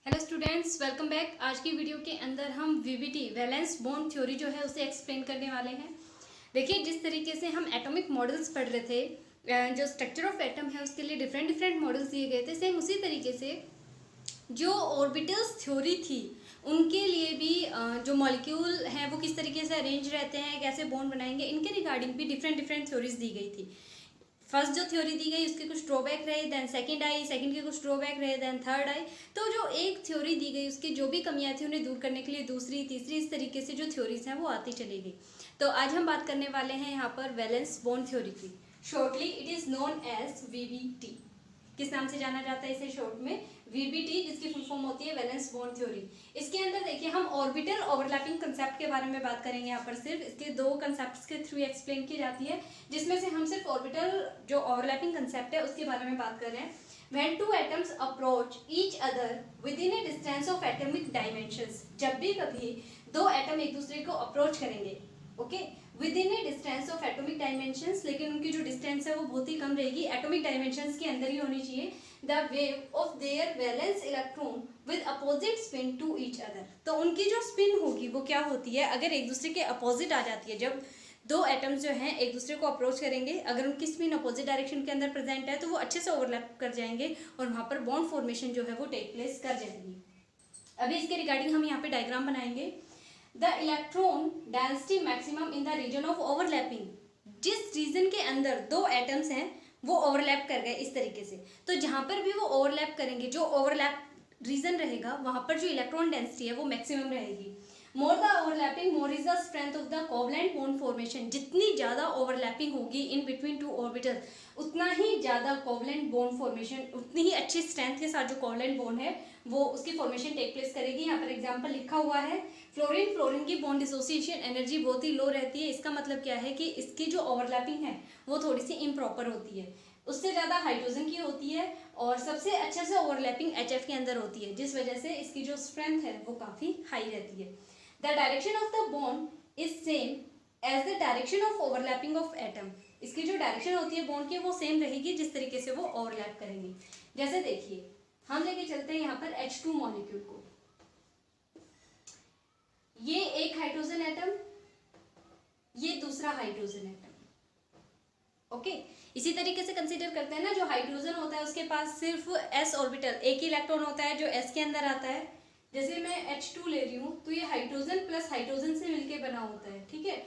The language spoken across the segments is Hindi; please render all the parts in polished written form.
Hello students, welcome back. आज की वीडियो के अंदर हम वीबीटी वैलेंस बॉन्ड थ्योरी जो है उसे एक्सप्लेन करने वाले हैं। देखिए, जिस तरीके से हम एटॉमिक मॉडल्स पढ़ रहे थे, जो स्ट्रक्चर ऑफ एटम है उसके लिए डिफरेंट डिफरेंट मॉडल्स दिए गए थे, सेम उसी तरीके से जो ऑर्बिटल्स थ्योरी थी उनके लिए भी जो मॉलिक्यूल हैं वो किस तरीके से अरेंज रहते हैं, कैसे बॉन्ड बनाएंगे, इनके रिगार्डिंग भी डिफरेंट डिफरेंट थ्योरीज दी गई थी। फर्स्ट जो थ्योरी दी गई उसके कुछ ड्रॉबैक रहे, देन सेकंड आई, सेकंड के कुछ ड्रॉबैक रहे, देन थर्ड आई। तो जो एक थ्योरी दी गई उसकी जो भी कमियां थी उन्हें दूर करने के लिए दूसरी, तीसरी, इस तरीके से जो थ्योरीज हैं वो आती चली गई। तो आज हम बात करने वाले हैं यहाँ पर वैलेंस बॉन्ड थ्योरी की। Shortly it is known as VBT. किस नाम से जाना जाता है इसे शॉर्ट में? वीबीटी, जिसकी फुल फॉर्म होती है वैलेंस बॉन्ड थ्योरी। इसके अंदर देखिए हम ऑर्बिटल ओवरलैपिंग कंसेप्ट के बारे में बात करेंगे। यहाँ पर सिर्फ इसके दो कंसेप्ट्स के थ्रू एक्सप्लेन की जाती है, जिसमें से हम सिर्फ ऑर्बिटल जो ओवरलैपिंग कंसेप्ट है उसके बारे में बात कर रहे हैं। When two atoms approach each other within a distance of atomic dimensions, जब भी कभी दो एटम एक दूसरे को अप्रोच करेंगे, okay, with in A distance of atomic dimensions, लेकिन उनकी जो डिस्टेंस है वो बहुत ही कम रहेगी, एटॉमिक डायमेंशंस के अंदर ही होनी चाहिए। The wave of their valence electron with opposite spin to each other, तो उनकी जो स्पिन होगी वो क्या होती है, अगर एक दूसरे के अपोजिट आ जाती है, जब दो एटम्स जो हैं एक दूसरे को अप्रोच करेंगे, अगर उनकी स्पिन अपोजिट डायरेक्शन के अंदर प्रेजेंट है तो वो अच्छे से ओवरलैप कर जाएंगे और वहां पर बॉन्ड फॉर्मेशन जो है वो टेक प्लेस कर जाएगी। अभी इसके रिगार्डिंग हम यहाँ पे डायग्राम बनाएंगे। The electron density maximum in the region of overlapping, जिस रीजन के अंदर दो एटम्स हैं वो ओवरलैप कर गए इस तरीके से, तो जहां पर भी वो ओवरलैप करेंगे, जो ओवरलैप रीजन रहेगा वहां पर जो इलेक्ट्रॉन डेंसिटी है वो मैक्सिमम रहेगी। More the overlapping more is the strength of the covalent bond formation, जितनी ज्यादा ओवरलैपिंग होगी इन बिटवीन टू ऑर्बिटल उतना ही ज्यादा कोवलेंट बॉन्ड फॉर्मेशन, उतनी ही अच्छी स्ट्रेंथ के साथ जो कोवलेंट बॉन्ड है वो उसकी फॉर्मेशन टेक प्लेस करेगी। यहाँ पर एग्जांपल लिखा हुआ है, फ्लोरीन फ्लोरीन की बॉन्ड डिसोसिएशन एनर्जी बहुत ही लो रहती है। इसका मतलब क्या है कि इसकी जो ओवरलैपिंग है वो थोड़ी सी इम्प्रॉपर होती है, उससे ज़्यादा हाइड्रोजन की होती है, और सबसे अच्छे से ओवरलैपिंग HF के अंदर होती है, जिस वजह से इसकी जो स्ट्रेंथ है वो काफ़ी हाई रहती है। The direction of the bond is same as the direction of overlapping of atom, इसकी जो डायरेक्शन होती है बॉन्ड की वो सेम रहेगी जिस तरीके से वो ओवरलैप करेंगे। जैसे देखिए हम लेके चलते हैं यहाँ पर H2 मॉलिक्यूल को, ये एक हाइड्रोजन एटम, ये दूसरा हाइड्रोजन एटम, ओके। इसी तरीके से कंसीडर करते हैं ना, जो हाइड्रोजन होता है उसके पास सिर्फ s ऑर्बिटल, एक ही इलेक्ट्रॉन होता है जो s के अंदर आता है। जैसे मैं H2 ले रही हूँ तो ये हाइड्रोजन प्लस हाइड्रोजन से मिलके बना होता है, ठीक है।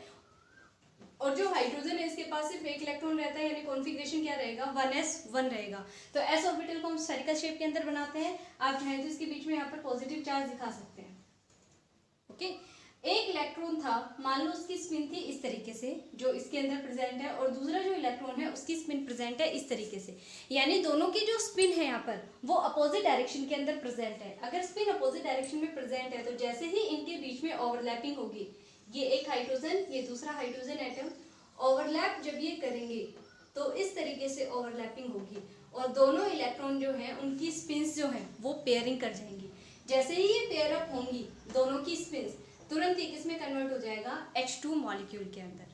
और जो हाइड्रोजन है इसके पास सिर्फ एक इलेक्ट्रॉन रहता है, यानी कॉन्फ़िगरेशन क्या रहेगा, 1s1 रहेगा। तो s ऑर्बिटल को हम स्फेरिकल शेप के अंदर बनाते हैं। आप चाहें तो इसके बीच में यहाँ पर पॉजिटिव चार्ज दिखा सकते हैं, ओके। एक इलेक्ट्रॉन था, मान लो उसकी स्पिन थी इस तरीके से जो इसके अंदर प्रेजेंट है, और दूसरा जो इलेक्ट्रॉन है उसकी स्पिन प्रेजेंट है इस तरीके से, यानी दोनों की जो स्पिन है यहाँ पर वो अपोजिट डायरेक्शन के अंदर प्रेजेंट है। अगर स्पिन अपोजिट डायरेक्शन में प्रेजेंट है तो जैसे ही इनके बीच में ओवरलैपिंग होगी, ये एक हाइड्रोजन ये दूसरा हाइड्रोजन एटम ओवरलैप जब ये करेंगे तो इस तरीके से ओवरलैपिंग होगी, और दोनों इलेक्ट्रॉन जो हैं उनकी स्पिन्स जो हैं वो पेयरिंग कर जाएंगी। जैसे ही ये पेयर अप होंगी दोनों की स्पिन्स, तुरंत ही किसमें कन्वर्ट हो जाएगा, H2 मॉलिक्यूल के अंदर,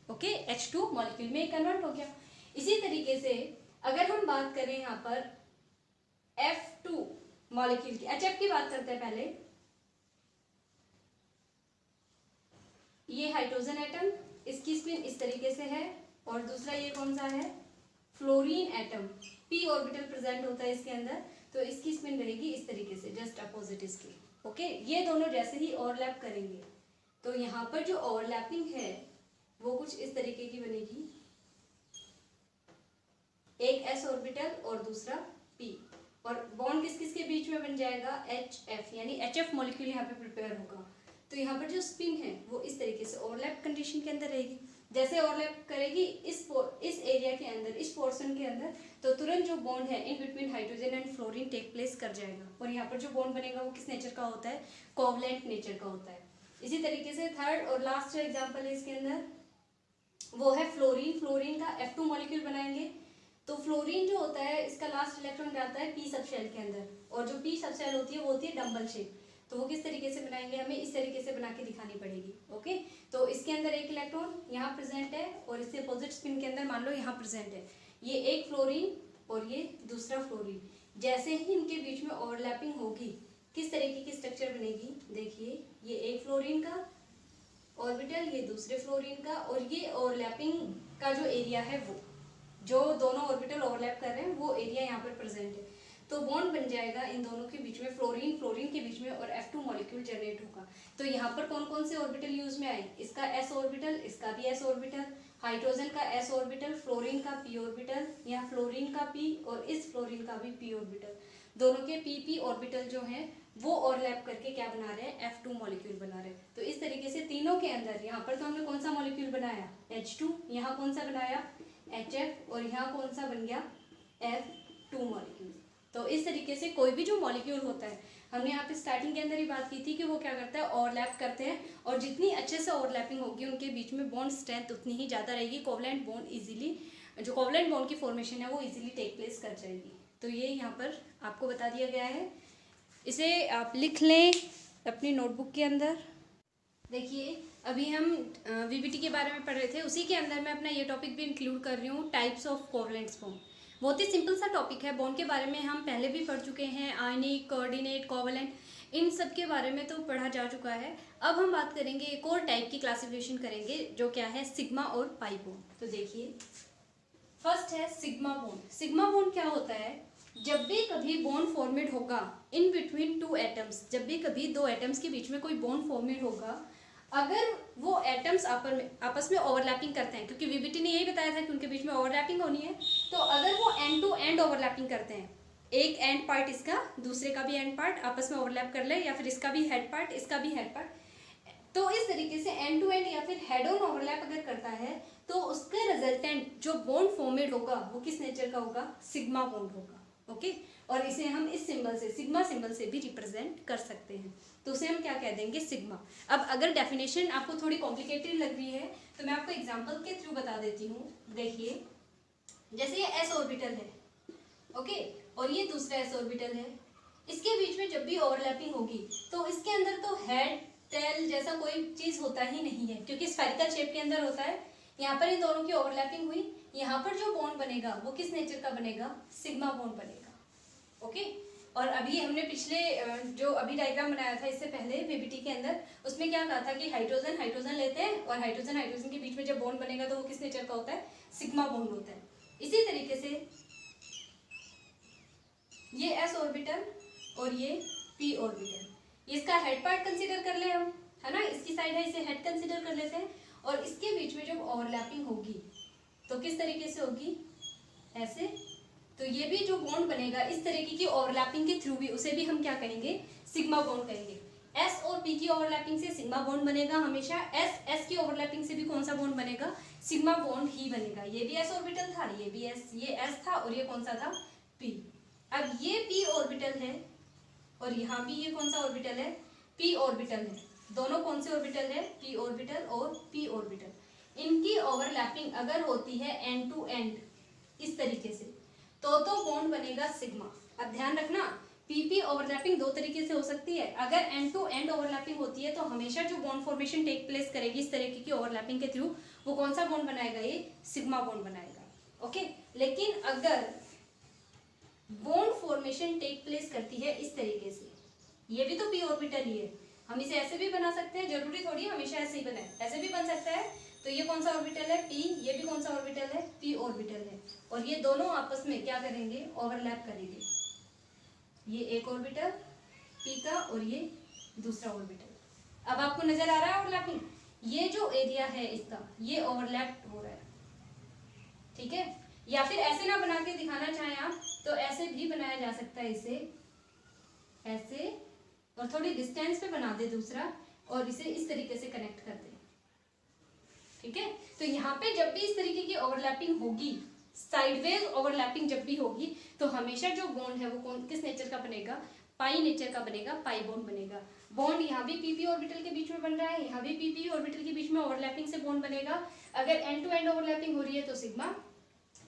ओके। H2 मॉलिक्यूल में कन्वर्ट हो गया। इसी तरीके से अगर हम बात करें यहाँ पर F2 मॉलिक्यूल की, HF की बात करते हैं पहले। ये हाइड्रोजन एटम, इसकी स्पिन इस तरीके से है, और दूसरा ये कौन सा है, fluorine atom, p orbital present होता है इसके अंदर, तो इसकी स्पिन रहेगी इस तरीके से जस्ट अपोजिट इसके, ओके। ये दोनों जैसे ही ओवरलैप करेंगे तो यहाँ पर जो ओवरलैपिंग है वो कुछ इस तरीके की बनेगी, एक s ऑर्बिटल और दूसरा p, और बॉन्ड किस किस के बीच में बन जाएगा, HF, यानी HF मॉलिक्यूल यहाँ पे प्रिपेयर होगा। तो यहाँ पर जो स्पिन है वो इस तरीके से ओवरलैप कंडीशन के अंदर रहेगी। जैसे ओवरलैप करेगी इस एरिया के अंदर, इस पोर्शन के अंदर, तो तुरंत जो बॉन्ड है in between hydrogen and fluorine take place कर जाएगा, और यहाँ पर जो बॉन्ड बनेगा वो किस नेचर का होता है, कोवलेंट नेचर का होता है। इसी तरीके से थर्ड और लास्ट एग्जाम्पल है इसके अंदर, वो है फ्लोरीन। फ्लोरीन का F2 मॉलिक्यूल बनाएंगे, तो फ्लोरीन जो होता है इसका लास्ट इलेक्ट्रॉन जाता है p सबशेल के अंदर, और जो p सबशेल होती है वो होती है डंबल शेप। तो वो किस तरीके से बनाएंगे, हमें इस तरीके से बना के दिखानी पड़ेगी, ओके। तो इसके अंदर एक इलेक्ट्रॉन यहाँ प्रेजेंट है, और इससे अपोजिट स्पिन के अंदर मान लो यहाँ प्रेजेंट है, ये एक फ्लोरीन और ये दूसरा फ्लोरीन। जैसे ही इनके बीच में ओवरलैपिंग होगी किस तरीके की स्ट्रक्चर बनेगी, देखिए ये एक फ्लोरीन का ऑर्बिटल, ये दूसरे फ्लोरीन का, और ये ओवरलैपिंग का जो एरिया है वो जो दोनों ऑर्बिटल ओवरलैप कर रहे हैं वो एरिया यहाँ पर प्रेजेंट है। तो बॉन्ड बन जाएगा इन दोनों के बीच में, फ्लोरीन फ्लोरीन के बीच में, और F2 मॉलिक्यूल जनरेट होगा। तो यहाँ पर कौन कौन से ऑर्बिटल यूज में आए, इसका s ऑर्बिटल, इसका भी s ऑर्बिटल, हाइड्रोजन का s ऑर्बिटल, फ्लोरीन का p ऑर्बिटल, यहाँ फ्लोरीन का p और इस फ्लोरीन का भी p ऑर्बिटल, दोनों के p ऑर्बिटल जो है वो ओवरलैप करके क्या बना रहे हैं, F2 मॉलिक्यूल बना रहे हैं। तो इस तरीके से तीनों के अंदर, यहाँ पर तो हमने कौन सा मॉलिक्यूल बनाया, H2, यहाँ कौन सा बनाया HF, और यहाँ कौन सा बन गया F2 मॉलिक्यूल। तो इस तरीके से कोई भी जो मॉलिक्यूल होता है, हमने यहाँ पे स्टार्टिंग के अंदर ही बात की थी कि वो क्या करता है, ओवरलैप करते हैं, और जितनी अच्छे से ओवरलैपिंग होगी उनके बीच में बॉन्ड स्ट्रेंथ उतनी ही ज़्यादा रहेगी, कोवलेंट बॉन्ड इजीली, जो कोवलेंट बॉन्ड की फॉर्मेशन है वो इजीली टेक प्लेस कर जाएगी। तो ये यहाँ पर आपको बता दिया गया है, इसे आप लिख लें अपनी नोटबुक के अंदर। देखिए अभी हम वीबीटी के बारे में पढ़ रहे थे, उसी के अंदर मैं अपना ये टॉपिक भी इंक्लूड कर रही हूँ, टाइप्स ऑफ कोवलेंट बॉन्ड। बहुत ही सिंपल सा टॉपिक है, बॉन्ड के बारे में हम पहले भी पढ़ चुके हैं, आयनिक, कोऑर्डिनेट, कोवलेंट, इन सब के बारे में तो पढ़ा जा चुका है। अब हम बात करेंगे, एक और टाइप की क्लासिफिकेशन करेंगे जो क्या है, सिग्मा और पाई बॉन्ड। तो देखिए फर्स्ट है सिग्मा बॉन्ड। सिग्मा बॉन्ड क्या होता है, जब भी कभी बॉन्ड फॉर्मेड होगा इन बिटवीन टू एटम्स, जब भी कभी दो एटम्स के बीच में कोई बॉन्ड फॉर्मेड होगा, अगर वो एटम्स आपस में ओवरलैपिंग करते हैं, क्योंकि वीबीटी ने यही बताया था कि उनके बीच में ओवरलैपिंग होनी है, तो अगर वो एंड टू एंड ओवरलैपिंग करते हैं, एक एंड पार्ट इसका, दूसरे का भी एंड पार्ट आपस में ओवरलैप कर ले, या फिर इसका भी हेड पार्ट, इसका भी हेड पार्ट, तो इस तरीके से एंड टू एंड या फिर हेड ऑन ओवरलैप अगर करता है, तो उसके रिजल्टेंट जो बॉन्ड फॉर्मेड होगा वो किस नेचर का होगा, सिग्मा बॉन्ड होगा। ओके, और इसे हम इस सिंबल से, सिग्मा सिंबल से भी रिप्रेजेंट कर सकते हैं, तो उसे हम क्या कह देंगे, सिग्मा। अब अगर डेफिनेशन आपको थोड़ी कॉम्प्लिकेटेड लग रही है तो मैं आपको एग्जांपल के थ्रू बता देती हूँ। देखिए जैसे ये s ऑर्बिटल है, ओके, और ये दूसरा s ऑर्बिटल है, इसके बीच में जब भी ओवरलैपिंग होगी तो इसके अंदर तो हेड टेल जैसा कोई चीज होता ही नहीं है, क्योंकि स्फेरिकल शेप के अंदर होता है। यहाँ पर इन दोनों की ओवरलैपिंग हुई, यहाँ पर जो बॉन्ड बनेगा वो किस नेचर का बनेगा, सिग्मा बॉन्ड बनेगा। ओके, और अभी हमने पिछले जो अभी डायग्राम बनाया था इससे पहले वीबीटी के अंदर, उसमें क्या कहा था कि हाइड्रोजन हाइड्रोजन लेते हैं, और हाइड्रोजन हाइड्रोजन के बीच में जब बॉन्ड बनेगा तो वो किस नेचर का होता है, सिग्मा बॉन्ड होता है। इसी तरीके से ये s ऑर्बिटल और ये p ऑर्बिटल, इसका हेड पार्ट कंसीडर कर ले हम, है ना, इसकी साइड है, इसे हेड कंसीडर कर लेते हैं, और इसके बीच में जब ओवरलैपिंग होगी तो किस तरीके से होगी, ऐसे। तो ये भी जो बॉन्ड बनेगा इस तरीके की ओवरलैपिंग के थ्रू भी, उसे भी हम क्या कहेंगे, सिग्मा बॉन्ड कहेंगे। s और p की ओवरलैपिंग से सिग्मा बॉन्ड बनेगा हमेशा, s की ओवरलैपिंग से भी कौन सा बॉन्ड बनेगा, सिग्मा बॉन्ड ही बनेगा। ये भी s ऑर्बिटल था, ये भी s, ये s था, और ये कौन सा था, p। अब ये p ऑर्बिटल है, और यहाँ भी ये कौन सा ऑर्बिटल है, p ऑर्बिटल है। दोनों कौन से ऑर्बिटल है, p ऑर्बिटल और p ऑर्बिटल। इनकी ओवरलैपिंग अगर होती है एंड टू एंड इस तरीके से, तो बॉन्ड बनेगा सिग्मा। अब ध्यान रखना, पीपी ओवरलैपिंग दो तरीके से हो सकती है। अगर एंड टू एंड ओवरलैपिंग होती है तो हमेशा जो बॉन्ड फॉर्मेशन टेक प्लेस करेगी इस तरीके की ओवरलैपिंग के थ्रू, वो कौन सा बॉन्ड बनाएगा, ये सिग्मा बॉन्ड बनाएगा। ओके, लेकिन अगर बॉन्ड फॉर्मेशन टेक प्लेस करती है इस तरीके से, ये भी तो पी ऑर्बिटल ही है, हम इसे ऐसे भी बना सकते हैं, जरूरी थोड़ी हमेशा ऐसे ही बनाए, ऐसे भी बन सकता है। तो ये कौन सा ऑर्बिटल है, p, ये भी कौन सा ऑर्बिटल है, p ऑर्बिटल है, और ये दोनों आपस में क्या करेंगे, ओवरलैप करेंगे। ये एक ऑर्बिटल p का और ये दूसरा ऑर्बिटल। अब आपको नजर आ रहा है ओवरलैपिंग, ये जो एरिया है इसका ये ओवरलैप हो रहा है, ठीक है। या फिर ऐसे ना बना के दिखाना चाहें आप तो ऐसे भी बनाया जा सकता है, इसे ऐसे, और थोड़ी डिस्टेंस पे बना दे दूसरा, और इसे इस तरीके से कनेक्ट कर दे, ठीक है। तो यहाँ पे जब भी इस तरीके की ओवरलैपिंग होगी, साइडवेज ओवरलैपिंग जब भी होगी, तो हमेशा जो बॉन्ड है वो किस नेचर का बनेगा, पाई नेचर का बनेगा, पाई बॉन्ड बनेगा। बॉन्ड यहाँ भी पीपी ऑर्बिटल के बीच में बन रहा है, यहाँ भी पीपी ऑर्बिटल के बीच में ओवरलैपिंग से बॉन्ड बनेगा। अगर एंड टू एंड ओवरलैपिंग हो रही है तो सिग्मा,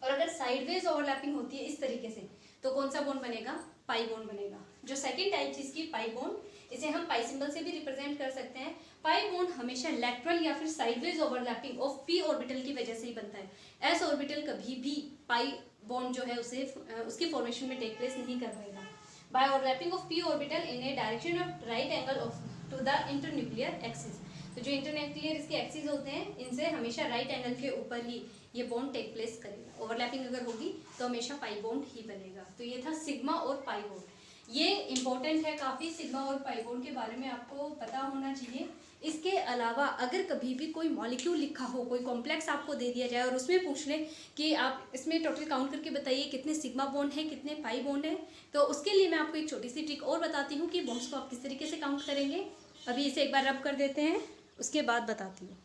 और अगर साइडवेज ओवरलैपिंग होती है इस तरीके से तो कौन सा बॉन्ड बनेगा, पाई बॉन्ड बनेगा। जो सेकंड टाइप चीज की पाई बॉन्ड, इसे हम पाई सिंबल से भी रिप्रेजेंट कर सकते हैं। पाई बॉन्ड हमेशा लेटरल या फिर sideways overlapping of P orbital की वजह से ही बनता है। एस ऑर्बिटल कभी भी पाई बॉन्ड जो है उसे उसकी फॉर्मेशन में टेक प्लेस नहीं कर पाएगा। By overlapping of p orbital in a direction of right angle of to the internuclear axis. तो जो इंटरन्यूक्लियर इसके एक्सिस होते हैं इनसे हमेशा राइट एंगल के ऊपर ही ये बॉन्ड टेक प्लेस करेगा। ओवरलैपिंग अगर होगी तो हमेशा पाई बॉन्ड ही बनेगा। तो ये था सिग्मा और पाई बॉन्ड। ये इंपॉर्टेंट है काफ़ी, सिग्मा और पाई बॉन्ड के बारे में आपको पता होना चाहिए। इसके अलावा अगर कभी भी कोई मॉलिक्यूल लिखा हो, कोई कॉम्प्लेक्स आपको दे दिया जाए और उसमें पूछ ले कि आप इसमें टोटल काउंट करके बताइए कितने सिग्मा बॉन्ड है, कितने पाई बॉन्ड है, तो उसके लिए मैं आपको एक छोटी सी ट्रिक और बताती हूँ कि बॉन्ड्स को आप किस तरीके से काउंट करेंगे। अभी इसे एक बार रब कर देते हैं, उसके बाद बताती हूँ।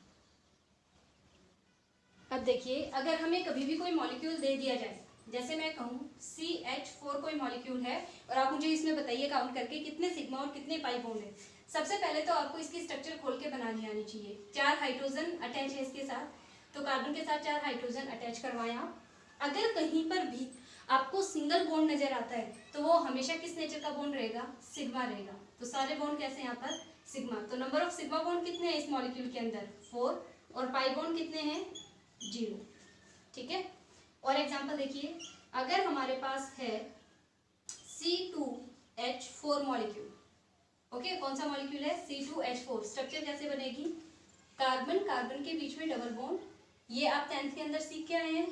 अब देखिए, अगर हमें कभी भी कोई मॉलिक्यूल दे दिया जाए, जैसे मैं कहूँ CH4 कोई मॉलिक्यूल है और आप मुझे इसमें बताइए काउंट करके कितने सिग्मा और कितने पाई बॉन्ड है। सबसे पहले तो आपको इसकी स्ट्रक्चर खोल के बनानी आनी चाहिए। 4 हाइड्रोजन अटैच है इसके साथ, तो कार्बन के साथ 4 हाइड्रोजन अटैच करवाया। अगर कहीं पर भी आपको सिंगल बॉन्ड नजर आता है तो वो हमेशा किस नेचर का बॉन्ड रहेगा, सिग्मा रहेगा। तो सारे बॉन्ड कैसे यहाँ पर सिग्मा। तो नंबर ऑफ सिग्मा बॉन्ड कितने हैं इस मॉलिक्यूल के अंदर 4, और पाई बॉन्ड कितने हैं 0। ठीक है, और एग्जांपल देखिए, अगर हमारे पास है C2H4 मॉलिक्यूल, ओके, कौन सा मॉलिक्यूल है C2H4। स्ट्रक्चर कैसे बनेगी, कार्बन कार्बन के बीच में डबल बॉन्ड। ये आप 10th के अंदर सीख के आए हैं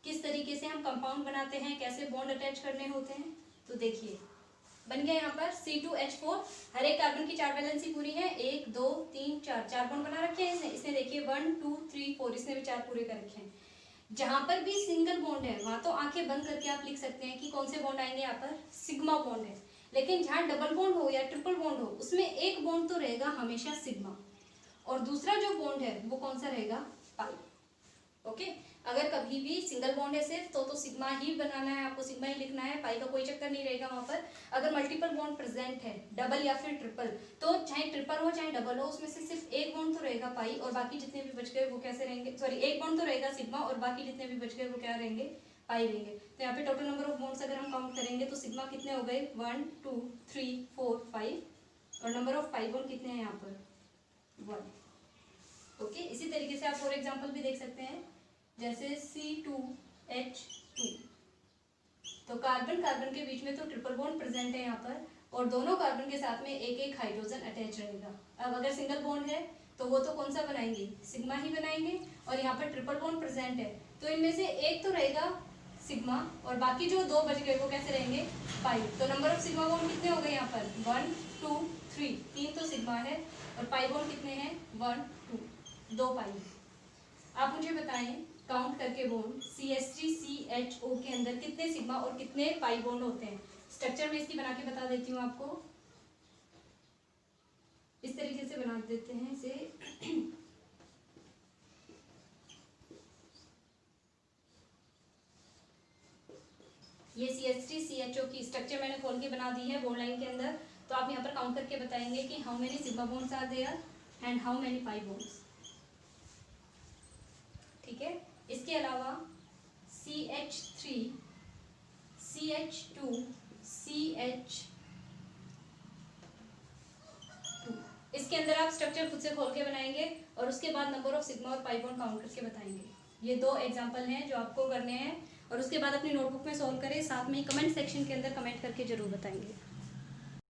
किस तरीके से हम कंपाउंड बनाते हैं, कैसे बॉन्ड अटैच करने होते हैं। तो देखिए बन गया यहाँ पर C2H4। हर एक कार्बन की 4 वैलेंसी पूरी है, 1 2 3 4 बॉन्ड बना रखे हैं इसने देखिए 1 2 3 4, इसने भी 4 पूरे कर रखे हैं। जहां पर भी सिंगल बॉन्ड है वहां तो आंखें बंद करके आप लिख सकते हैं कि कौन से बॉन्ड आएंगे, यहाँ पर सिग्मा बॉन्ड है। लेकिन जहां डबल बॉन्ड हो या ट्रिपल बॉन्ड हो उसमें एक बॉन्ड तो रहेगा हमेशा सिग्मा, और दूसरा जो बॉन्ड है वो कौन सा रहेगा, पाई। ओके, अगर कभी भी सिंगल बॉन्ड है सिर्फ तो सिग्मा ही बनाना है, आपको सिग्मा ही लिखना है, पाई का कोई चक्कर नहीं रहेगा वहां पर। अगर मल्टीपल बॉन्ड प्रेजेंट है, डबल या फिर ट्रिपल, तो चाहे ट्रिपल हो चाहे डबल हो, उसमें से सिर्फ एक बॉन्ड तो रहेगा पाई, और बाकी जितने भी बच गए वो कैसे रहेंगे, सॉरी एक बॉन्ड तो रहेगा सिग्मा और बाकी जितने भी बच गए वो क्या रहेंगे, पाई रहेंगे। तो यहाँ पे टोटल नंबर ऑफ बॉन्ड्स अगर हम काउंट करेंगे तो सिग्मा कितने हो गए 1 2 3 4 5, और नंबर ऑफ पाई बॉन्ड कितने हैं यहाँ पर 1। ओके, इसी तरीके से आप और एग्जाम्पल भी देख सकते हैं, जैसे C2H2, तो कार्बन कार्बन के बीच में तो ट्रिपल बॉन्ड प्रेजेंट है यहाँ पर, और दोनों कार्बन के साथ में एक एक हाइड्रोजन अटैच रहेगा। अब अगर सिंगल बॉन्ड है तो वो तो कौन सा बनाएंगे, सिग्मा ही बनाएंगे, और यहाँ पर ट्रिपल बॉन्ड प्रेजेंट है तो इनमें से एक तो रहेगा सिग्मा और बाकी जो 2 बच गए वो कैसे रहेंगे, पाई। तो नंबर ऑफ सिग्मा बॉन्ड कितने हो गए यहाँ पर 1 2 3, 3 तो सिग्मा है, और पाई बॉन्ड कितने हैं 1 2 पाई। आप मुझे बताएं काउंट करके बॉन्ड CH3CHO के अंदर कितने सिग्मा और कितने पाई बॉन्ड होते हैं। स्ट्रक्चर में इसकी बना के बता देती हूँ आपको, इस तरीके से बना देते हैं इसे। ये CH3CHO की स्ट्रक्चर मैंने खोल के बना दी है बॉन्ड लाइन के अंदर। तो आप यहाँ पर काउंट करके बताएंगे कि how many sigma bonds are there and how many pi bonds. ठीक है, इसके अलावा CH3 CH2 CH2, इसके अंदर आप स्ट्रक्चर खुद से खोल के बनाएंगे और उसके बाद नंबर ऑफ सिग्मा और पाई बॉन्ड काउंट करके बताएंगे। ये 2 एग्जांपल हैं जो आपको करने हैं, और उसके बाद अपनी नोटबुक में सॉल्व करें, साथ में ही कमेंट सेक्शन के अंदर कमेंट करके जरूर बताएंगे।